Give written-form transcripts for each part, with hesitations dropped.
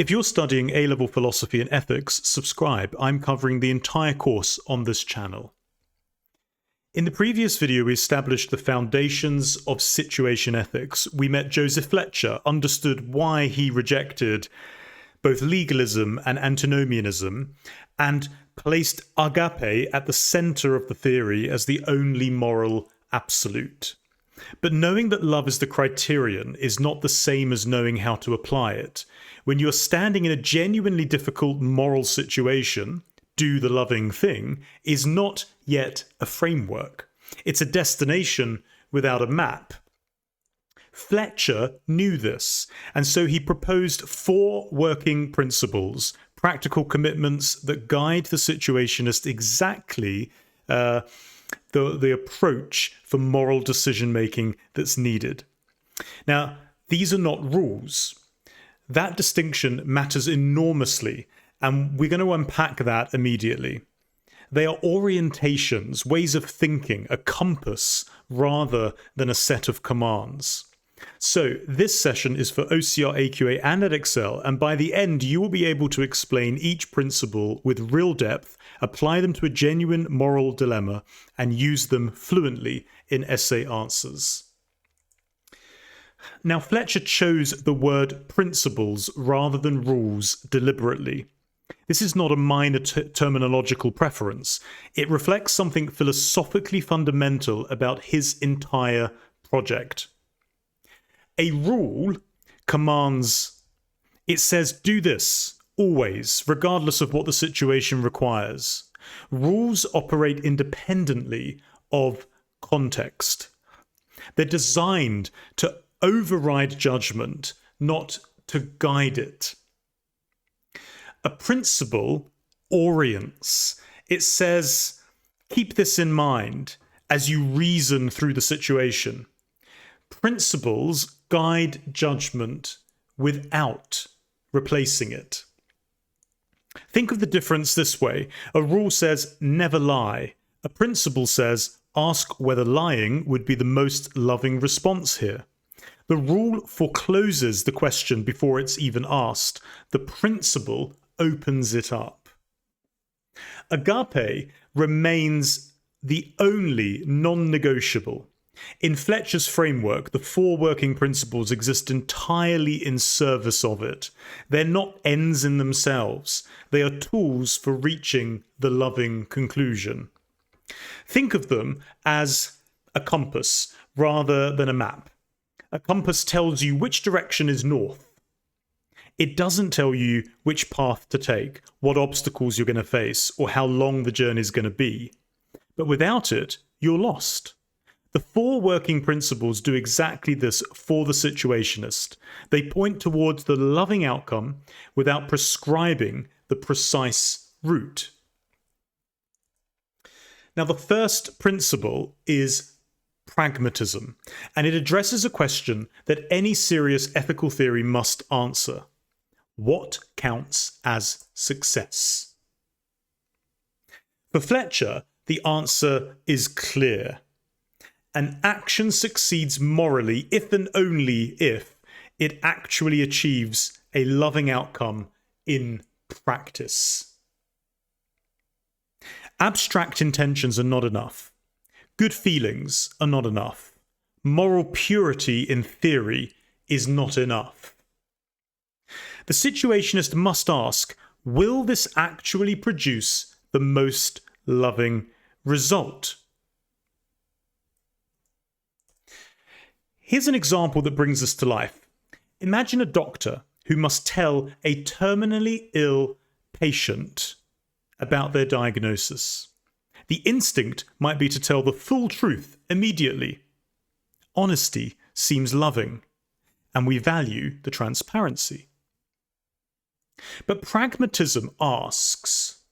If you're studying A-level philosophy and ethics, subscribe. I'm covering the entire course on this channel. In the previous video, we established the foundations of situation ethics. We met Joseph Fletcher, understood why he rejected both legalism and antinomianism, and placed agapē at the center of the theory as the only moral absolute. But knowing that love is the criterion is not the same as knowing how to apply it. When you're standing in a genuinely difficult moral situation, do the loving thing is not yet a framework. It's a destination without a map. Fletcher knew this, and so he proposed 4 working principles, practical commitments that guide the situationist exactly the approach for moral decision-making that's needed. Now, these are not rules. That distinction matters enormously, and we're going to unpack that immediately. They are orientations, ways of thinking, a compass, rather than a set of commands. So this session is for OCR, AQA and Edexcel, and by the end you will be able to explain each principle with real depth, apply them to a genuine moral dilemma, and use them fluently in essay answers. Now, Fletcher chose the word principles rather than rules deliberately. This is not a minor terminological preference. It reflects something philosophically fundamental about his entire project. A rule commands, it says do this, always, regardless of what the situation requires. Rules operate independently of context. They're designed to override judgment, not to guide it. A principle orients. It says, keep this in mind as you reason through the situation. Principles guide judgment without replacing it. Think of the difference this way. A rule says never lie. A principle says ask whether lying would be the most loving response here. The rule forecloses the question before it's even asked. The principle opens it up. Agapē remains the only non-negotiable. In Fletcher's framework, the 4 working principles exist entirely in service of it. They're not ends in themselves. They are tools for reaching the loving conclusion. Think of them as a compass rather than a map. A compass tells you which direction is north. It doesn't tell you which path to take, what obstacles you're going to face, or how long the journey is going to be. But without it, you're lost. The 4 working principles do exactly this for the situationist. They point towards the loving outcome without prescribing the precise route. Now, the first principle is pragmatism, and it addresses a question that any serious ethical theory must answer. What counts as success? For Fletcher, the answer is clear. An action succeeds morally if and only if it actually achieves a loving outcome in practice. Abstract intentions are not enough. Good feelings are not enough. Moral purity in theory is not enough. The situationist must ask, will this actually produce the most loving result? Here's an example that brings us to life. Imagine a doctor who must tell a terminally ill patient about their diagnosis. The instinct might be to tell the full truth immediately. Honesty seems loving, and we value the transparency. But pragmatism asks,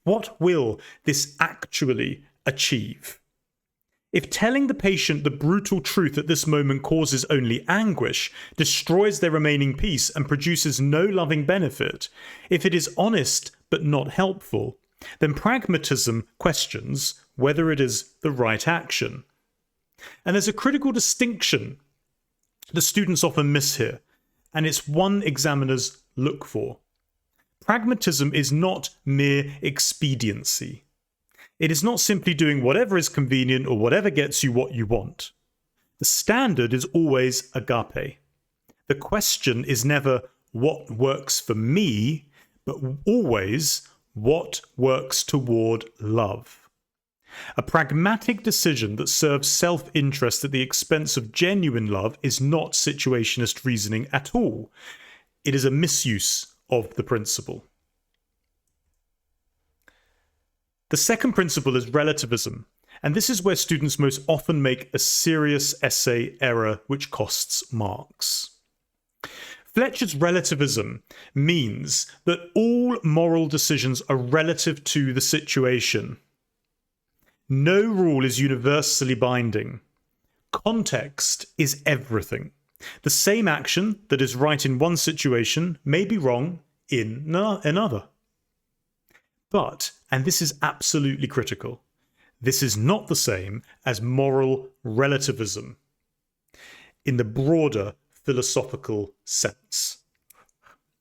what will this actually achieve? If telling the patient the brutal truth at this moment causes only anguish, destroys their remaining peace, and produces no loving benefit, if it is honest but not helpful, then pragmatism questions whether it is the right action. And there's a critical distinction the students often miss here. and it's one examiners look for. Pragmatism is not mere expediency. It is not simply doing whatever is convenient or whatever gets you what you want. The standard is always agapē. The question is never what works for me, but always what works toward love. A pragmatic decision that serves self-interest at the expense of genuine love is not situationist reasoning at all. It is a misuse of the principle. The second principle is relativism, and this is where students most often make a serious essay error which costs marks. Fletcher's relativism means that all moral decisions are relative to the situation. No rule is universally binding. Context is everything. The same action that is right in one situation may be wrong in another. But, and this is absolutely critical, this is not the same as moral relativism in the broader philosophical sense.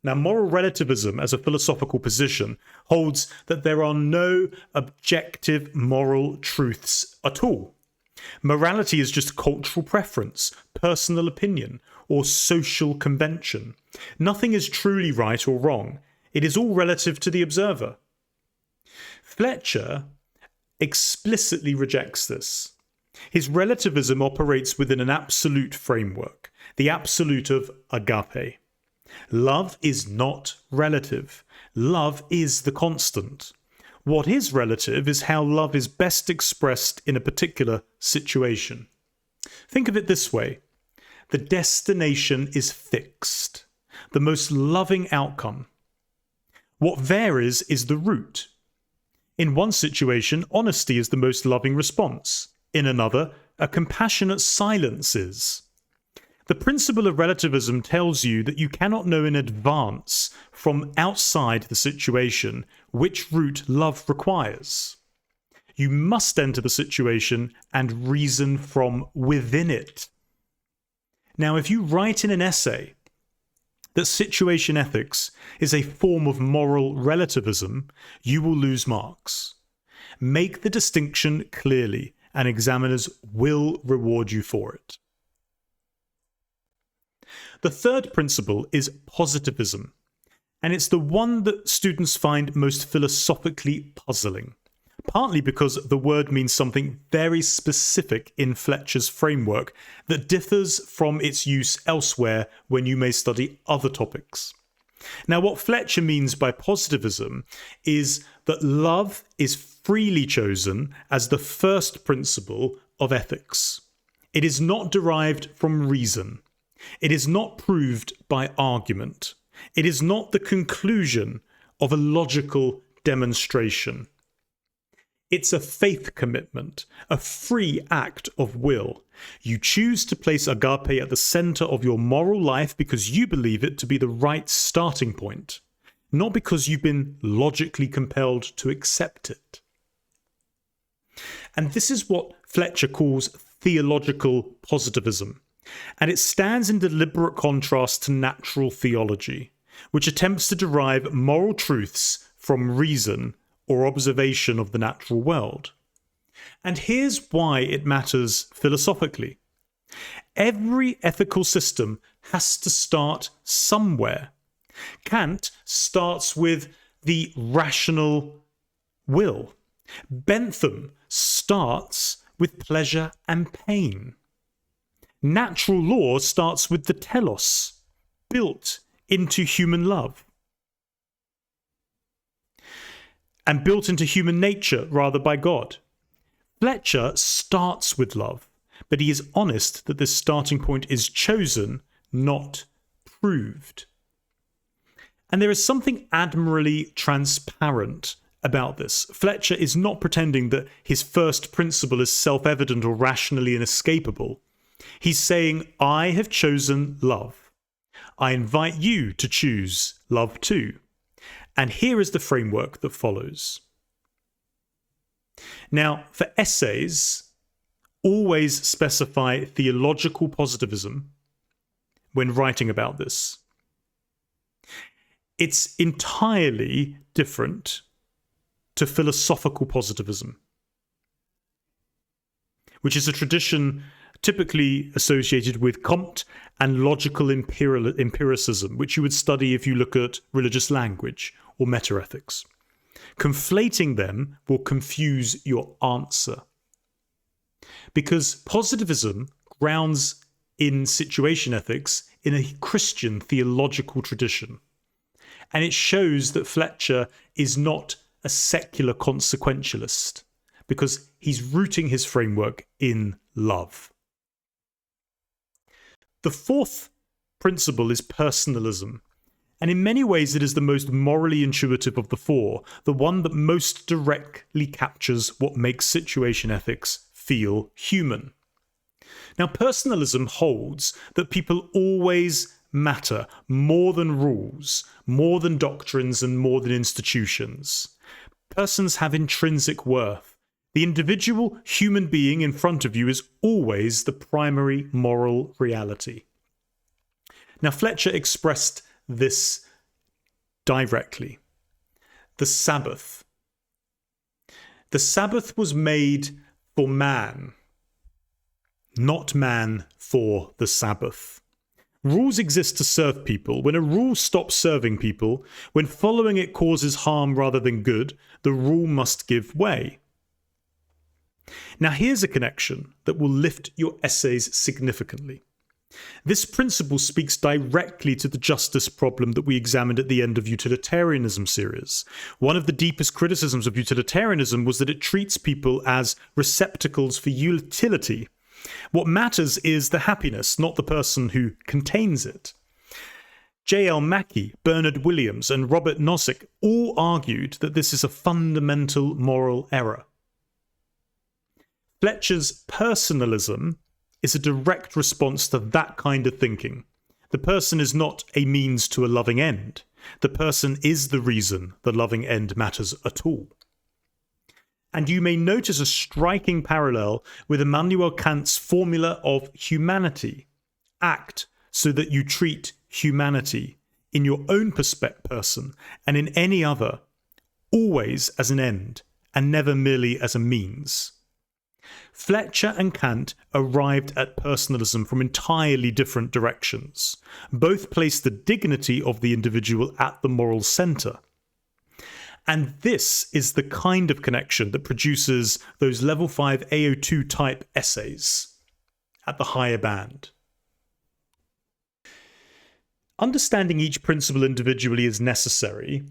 Now, moral relativism as a philosophical position holds that there are no objective moral truths at all. Morality is just cultural preference, personal opinion, or social convention. Nothing is truly right or wrong. It is all relative to the observer. Fletcher explicitly rejects this. His relativism operates within an absolute framework, the absolute of agapē. Love is not relative. Love is the constant. What is relative is how love is best expressed in a particular situation. Think of it this way. The destination is fixed, the most loving outcome. What varies is the route. In one situation, honesty is the most loving response. In another, a compassionate silence is. The principle of relativism tells you that you cannot know in advance from outside the situation which route love requires. You must enter the situation and reason from within it. Now, if you write in an essay that situation ethics is a form of moral relativism, you will lose marks. Make the distinction clearly, and examiners will reward you for it. The third principle is positivism, and it's the one that students find most philosophically puzzling, partly because the word means something very specific in Fletcher's framework that differs from its use elsewhere when you may study other topics. Now, what Fletcher means by positivism is that love is freely chosen as the first principle of ethics. It is not derived from reason. It is not proved by argument. It is not the conclusion of a logical demonstration. It's a faith commitment, a free act of will. You choose to place agapē at the center of your moral life because you believe it to be the right starting point, not because you've been logically compelled to accept it. And this is what Fletcher calls theological positivism. And it stands in deliberate contrast to natural theology, which attempts to derive moral truths from reason or observation of the natural world. And here's why it matters philosophically. Every ethical system has to start somewhere. Kant starts with the rational will. Bentham starts with pleasure and pain. Natural law starts with the telos, built into human love. And built into human nature, rather, by God. Fletcher starts with love, but he is honest that this starting point is chosen, not proved. And there is something admirably transparent about this. Fletcher is not pretending that his first principle is self-evident or rationally inescapable. He's saying, I have chosen love. I invite you to choose love too. And here is the framework that follows. Now, for essays, always specify theological positivism when writing about this. It's entirely different to philosophical positivism, which is a tradition typically associated with Comte and logical empiricism, which you would study if you look at religious language or metaethics. Conflating them will confuse your answer, because positivism grounds in situation ethics in a Christian theological tradition. And it shows that Fletcher is not a secular consequentialist, because he's rooting his framework in love. The fourth principle is personalism. And in many ways, it is the most morally intuitive of the four, the one that most directly captures what makes situation ethics feel human. Now, personalism holds that people always matter more than rules, more than doctrines, and more than institutions. Persons have intrinsic worth. The individual human being in front of you is always the primary moral reality. Now, Fletcher expressed this directly. The Sabbath. The Sabbath was made for man, not man for the Sabbath. Rules exist to serve people. When a rule stops serving people, when following it causes harm rather than good, the rule must give way. Now, here's a connection that will lift your essays significantly. This principle speaks directly to the justice problem that we examined at the end of utilitarianism series. One of the deepest criticisms of utilitarianism was that it treats people as receptacles for utility. What matters is the happiness, not the person who contains it. J.L. Mackie, Bernard Williams, and Robert Nozick all argued that this is a fundamental moral error. Fletcher's personalism is a direct response to that kind of thinking. The person is not a means to a loving end. The person is the reason the loving end matters at all. And you may notice a striking parallel with Immanuel Kant's formula of humanity. Act so that you treat humanity in your own person and in any other always as an end and never merely as a means. Fletcher and Kant arrived at personalism from entirely different directions. Both placed the dignity of the individual at the moral centre. And this is the kind of connection that produces those level 5 AO2 type essays at the higher band. Understanding each principle individually is necessary,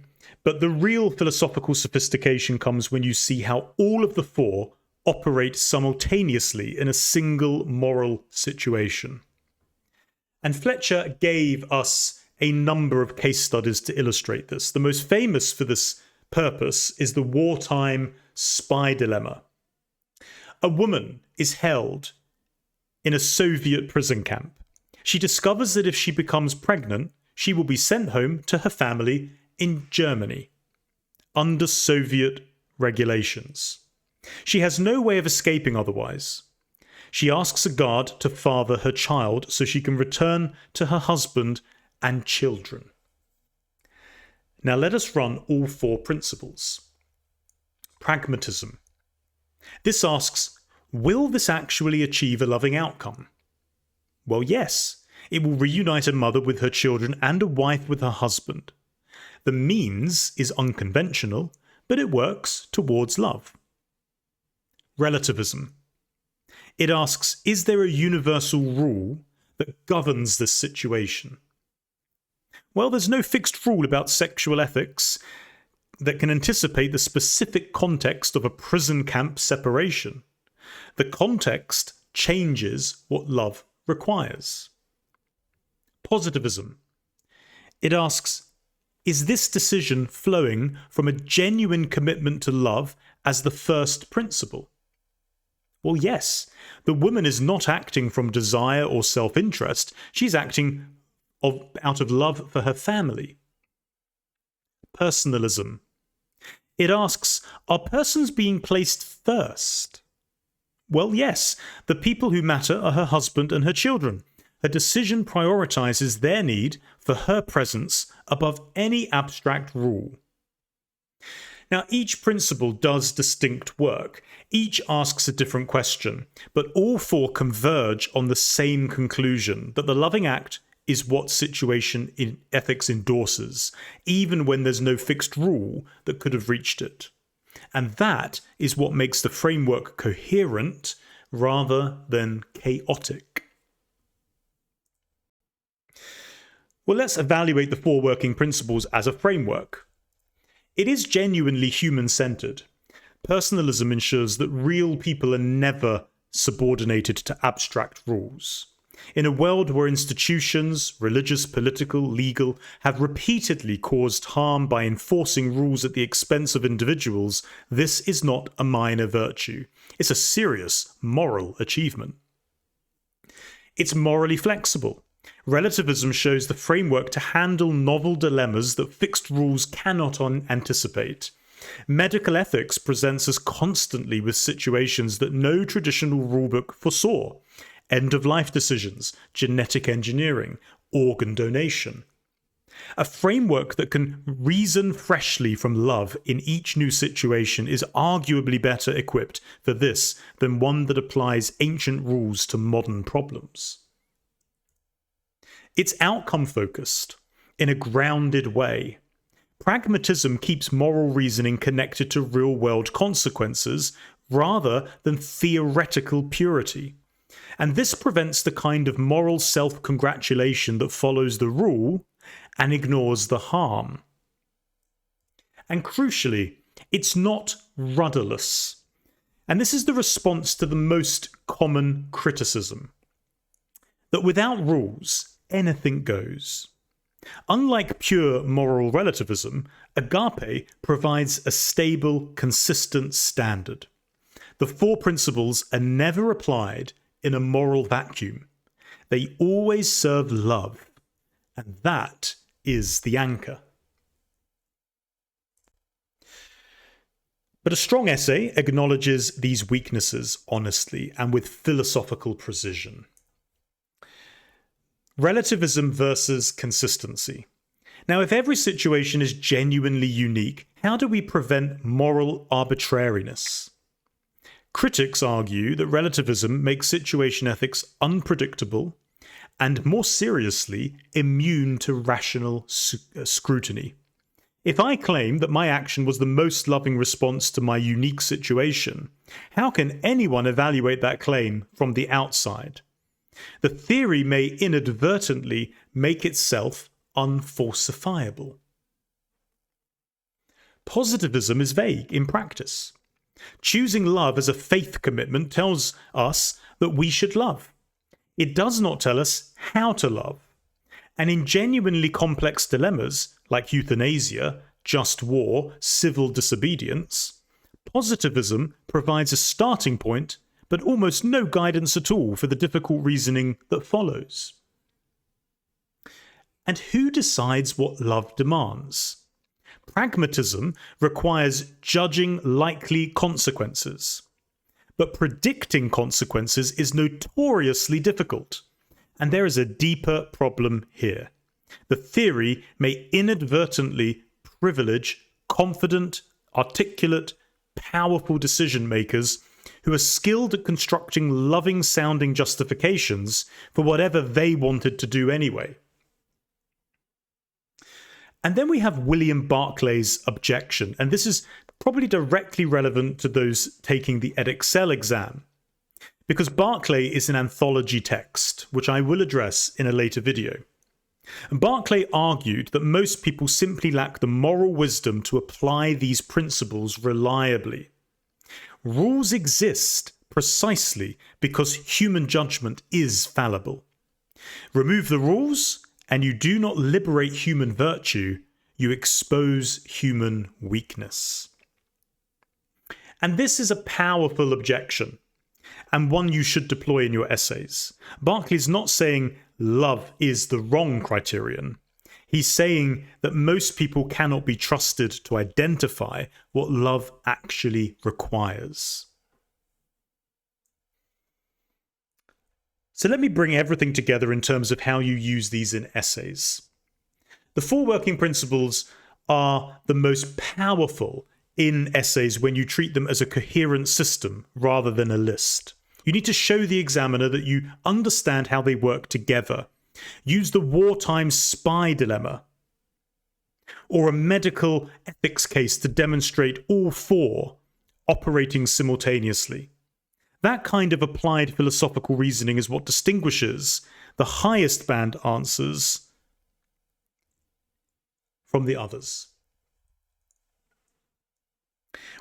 but the real philosophical sophistication comes when you see how all of the four operate simultaneously in a single moral situation. And Fletcher gave us a number of case studies to illustrate this. The most famous for this purpose is the wartime spy dilemma. A woman is held in a Soviet prison camp. She discovers that if she becomes pregnant, she will be sent home to her family in Germany under Soviet regulations. She has no way of escaping otherwise. She asks a guard to father her child so she can return to her husband and children. Now let us run all four principles. Pragmatism. This asks, will this actually achieve a loving outcome? Well, yes. It will reunite a mother with her children and a wife with her husband. The means is unconventional, but it works towards love. Relativism. It asks, is there a universal rule that governs this situation? Well, there's no fixed rule about sexual ethics that can anticipate the specific context of a prison camp separation. The context changes what love requires. Positivism. It asks, is this decision flowing from a genuine commitment to love as the first principle? Well, yes. The woman is not acting from desire or self-interest. She's acting out of love for her family. Personalism. It asks, are persons being placed first? Well, yes. The people who matter are her husband and her children. her decision prioritizes their need for her presence above any abstract rule. Now, each principle does distinct work. Each asks a different question, but all four converge on the same conclusion, that the loving act is what situation in ethics endorses, even when there's no fixed rule that could have reached it. And that is what makes the framework coherent rather than chaotic. Well, let's evaluate the four working principles as a framework. It is genuinely human-centered. Personalism ensures that real people are never subordinated to abstract rules. In a world where institutions, religious, political, legal, have repeatedly caused harm by enforcing rules at the expense of individuals, this is not a minor virtue. It's a serious moral achievement. It's morally flexible. Relativism shows the framework to handle novel dilemmas that fixed rules cannot anticipate. Medical ethics presents us constantly with situations that no traditional rulebook foresaw. End-of-life decisions, genetic engineering, organ donation. A framework that can reason freshly from love in each new situation is arguably better equipped for this than one that applies ancient rules to modern problems. It's outcome-focused, in a grounded way. Pragmatism keeps moral reasoning connected to real-world consequences rather than theoretical purity. And this prevents the kind of moral self-congratulation that follows the rule and ignores the harm. And crucially, it's not rudderless. And this is the response to the most common criticism, that without rules, anything goes. Unlike pure moral relativism, agape provides a stable, consistent standard. The four principles are never applied in a moral vacuum. They always serve love, and that is the anchor. But a strong essay acknowledges these weaknesses honestly and with philosophical precision. Relativism versus consistency. Now, if every situation is genuinely unique, how do we prevent moral arbitrariness? Critics argue that relativism makes situation ethics unpredictable and, more seriously, immune to rational scrutiny. If I claim that my action was the most loving response to my unique situation, how can anyone evaluate that claim from the outside? The theory may inadvertently make itself unfalsifiable. Positivism is vague in practice. Choosing love as a faith commitment tells us that we should love. It does not tell us how to love. And in genuinely complex dilemmas, like euthanasia, just war, civil disobedience, positivism provides a starting point, but almost no guidance at all for the difficult reasoning that follows. And who decides what love demands? Pragmatism requires judging likely consequences, but predicting consequences is notoriously difficult. And there is a deeper problem here. The theory may inadvertently privilege confident, articulate, powerful decision makers who are skilled at constructing loving-sounding justifications for whatever they wanted to do anyway. And then we have William Barclay's objection, and this is probably directly relevant to those taking the Edexcel exam, because Barclay is an anthology text, which I will address in a later video. And Barclay argued that most people simply lack the moral wisdom to apply these principles reliably. Rules exist precisely because human judgment is fallible. Remove the rules, and you do not liberate human virtue, you expose human weakness. And this is a powerful objection, and one you should deploy in your essays. Barclay's not saying love is the wrong criterion. He's saying that most people cannot be trusted to identify what love actually requires. So let me bring everything together in terms of how you use these in essays. The 4 working principles are the most powerful in essays when you treat them as a coherent system rather than a list. You need to show the examiner that you understand how they work together. Use the wartime spy dilemma or a medical ethics case to demonstrate all 4 operating simultaneously. That kind of applied philosophical reasoning is what distinguishes the highest band answers from the others.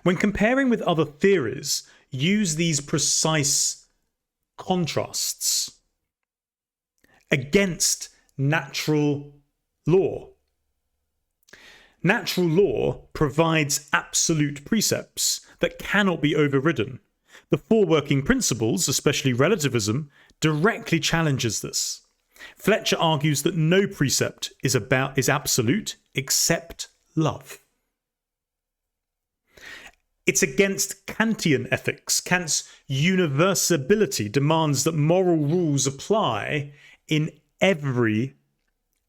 When comparing with other theories, use these precise contrasts against natural law. Natural law provides absolute precepts that cannot be overridden. The 4 working principles, especially relativism, directly challenges this. Fletcher argues that no precept is absolute except love. It's against Kantian ethics. Kant's universality demands that moral rules apply in every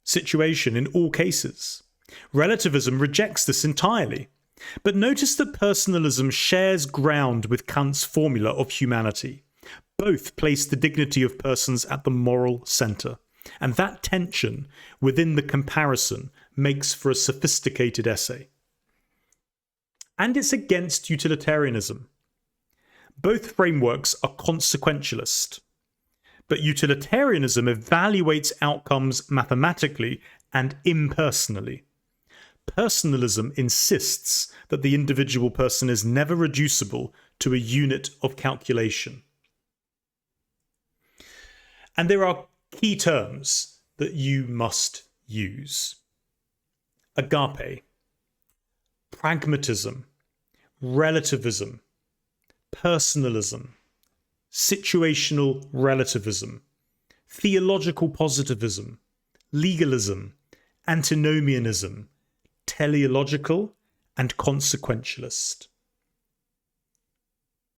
situation, in all cases. Relativism rejects this entirely. But notice that personalism shares ground with Kant's formula of humanity. Both place the dignity of persons at the moral centre, and that tension within the comparison makes for a sophisticated essay. And it's against utilitarianism. Both frameworks are consequentialist, but utilitarianism evaluates outcomes mathematically and impersonally. Personalism insists that the individual person is never reducible to a unit of calculation. And there are key terms that you must use. Agape, pragmatism, relativism, personalism, situational relativism, theological positivism, legalism, antinomianism, teleological, and consequentialist.